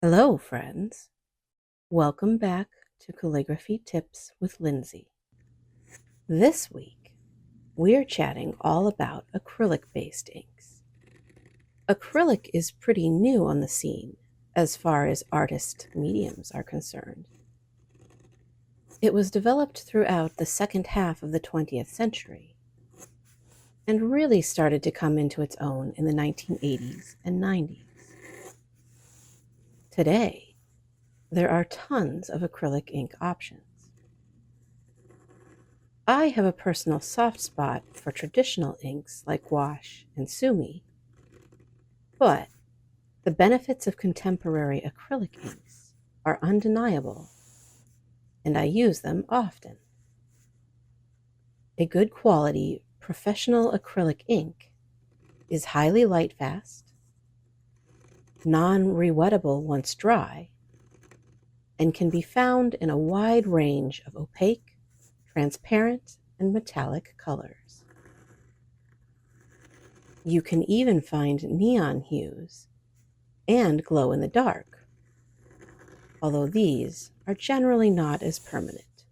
Hello, friends. Welcome back to Calligraphy Tips with Lindsey. This week, we're chatting all about acrylic-based inks. Acrylic is pretty new on the scene as far as artist mediums are concerned. It was developed throughout the second half of the 20th century and really started to come into its own in the 1980s and 90s. Today, there are tons of acrylic ink options. I have a personal soft spot for traditional inks like gouache and sumi, but the benefits of contemporary acrylic inks are undeniable, and I use them often. A good quality professional acrylic ink is highly light-fast, non-rewettable once dry, and can be found in a wide range of opaque, transparent, and metallic colors. You can even find neon hues and glow in the dark, although these are generally not as permanent.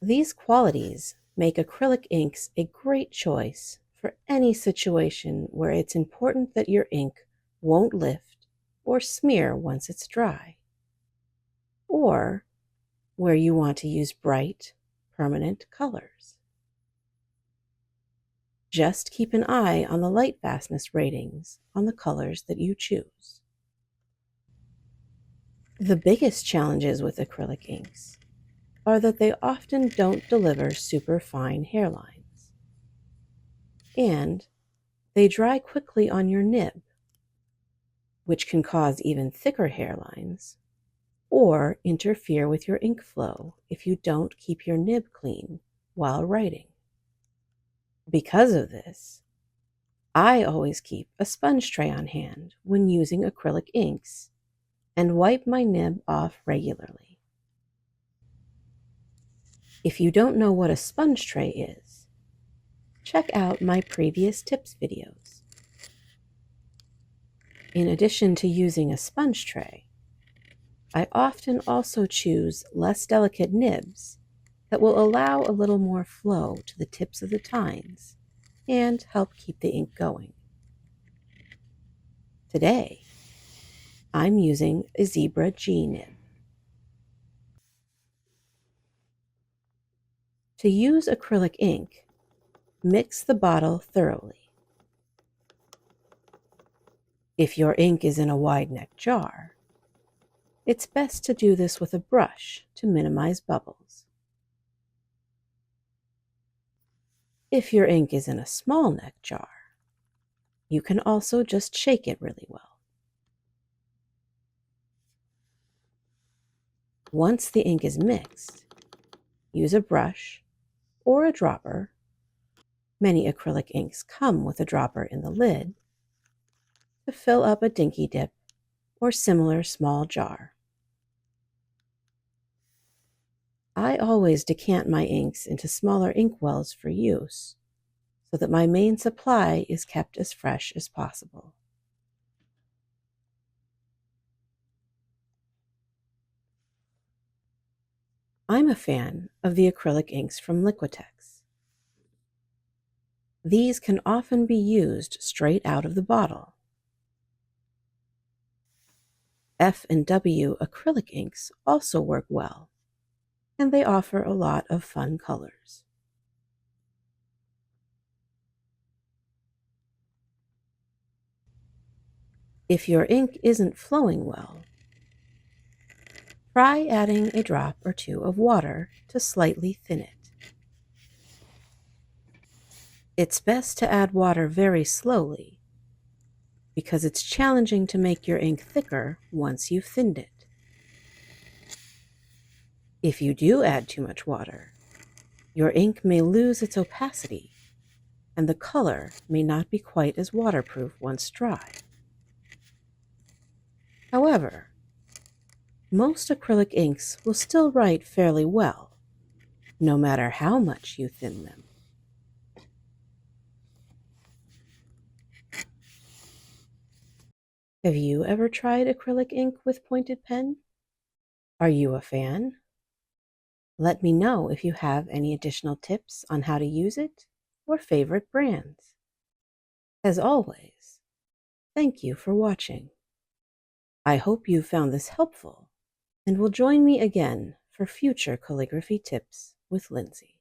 These qualities make acrylic inks a great choice for any situation where it's important that your ink won't lift or smear once it's dry, or where you want to use bright, permanent colors. Just keep an eye on the light fastness ratings on the colors that you choose. The biggest challenges with acrylic inks are that they often don't deliver super fine hairlines, and they dry quickly on your nib, which can cause even thicker hairlines or interfere with your ink flow if you don't keep your nib clean while writing. Because of this, I always keep a sponge tray on hand when using acrylic inks and wipe my nib off regularly. If you don't know what a sponge tray is, check out my previous tips videos. In addition to using a sponge tray, I often also choose less delicate nibs that will allow a little more flow to the tips of the tines and help keep the ink going. Today, I'm using a Zebra G nib. To use acrylic ink, mix the bottle thoroughly. If your ink is in a wide-neck jar, it's best to do this with a brush to minimize bubbles. If your ink is in a small neck jar, you can also just shake it really well. Once the ink is mixed, use a brush or a dropper. Many acrylic inks come with a dropper in the lid to fill up a dinky dip or similar small jar. I always decant my inks into smaller inkwells for use, so that my main supply is kept as fresh as possible. I'm a fan of the acrylic inks from Liquitex. These can often be used straight out of the bottle. F&W acrylic inks also work well, and they offer a lot of fun colors. If your ink isn't flowing well, try adding a drop or two of water to slightly thin it. It's best to add water very slowly because it's challenging to make your ink thicker once you've thinned it. If you do add too much water, your ink may lose its opacity and the color may not be quite as waterproof once dry. However, most acrylic inks will still write fairly well, no matter how much you thin them. Have you ever tried acrylic ink with pointed pen? Are you a fan? Let me know if you have any additional tips on how to use it or favorite brands. As always, thank you for watching. I hope you found this helpful and will join me again for future calligraphy tips with Lindsey.